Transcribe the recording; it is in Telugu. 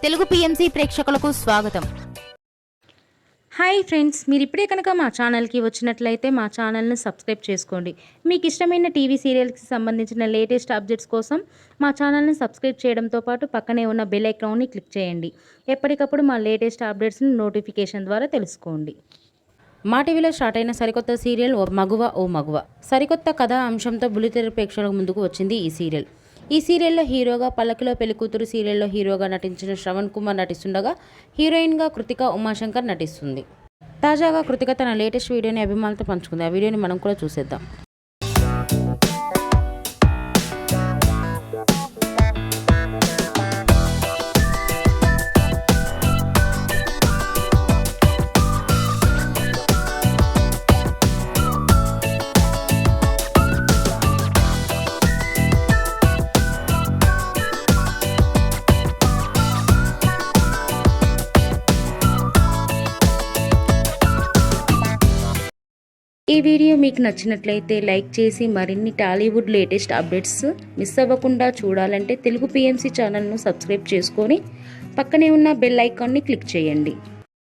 తెలుగు పిఎంసి ప్రేక్షకులకు స్వాగతం. హాయ్ ఫ్రెండ్స్, మీరు ఇప్పుడే కనుక మా ఛానల్కి వచ్చినట్లయితే మా ఛానల్ని సబ్స్క్రైబ్ చేసుకోండి. మీకు ఇష్టమైన టీవీ సీరియల్స్కి సంబంధించిన లేటెస్ట్ అప్డేట్స్ కోసం మా ఛానల్ని సబ్స్క్రైబ్ చేయడంతో పాటు పక్కనే ఉన్న బెల్ ఐకాన్ని క్లిక్ చేయండి. ఎప్పటికప్పుడు మా లేటెస్ట్ అప్డేట్స్ని నోటిఫికేషన్ ద్వారా తెలుసుకోండి. మా టీవీలో స్టార్ట్ అయిన సరికొత్త సీరియల్ ఓ మగువ. సరికొత్త కథా అంశంతో బుల్లితెర ప్రేక్షకుల ముందుకు వచ్చింది ఈ సీరియల్. ఈ సీరియల్లో హీరోగా పల్లకిలో పెళ్లికూతురు సీరియల్లో హీరోగా నటించిన శ్రవణ్ కుమార్ నటిస్తుండగా హీరోయిన్గా కృతిక ఉమాశంకర్ నటిస్తుంది. తాజాగా కృతిక తన లేటెస్ట్ వీడియోని అభిమానులతో పంచుకుంది. ఆ వీడియోని మనం కూడా చూసేద్దాం. ఈ వీడియో మీకు నచ్చినట్లయితే లైక్ చేసి మరిన్ని టాలీవుడ్ లేటెస్ట్ అప్డేట్స్ మిస్ అవ్వకుండా చూడాలంటే తెలుగు పిఎంసి ఛానల్ను సబ్స్క్రైబ్ చేసుకొని పక్కనే ఉన్న బెల్ ఐకాన్ని క్లిక్ చేయండి.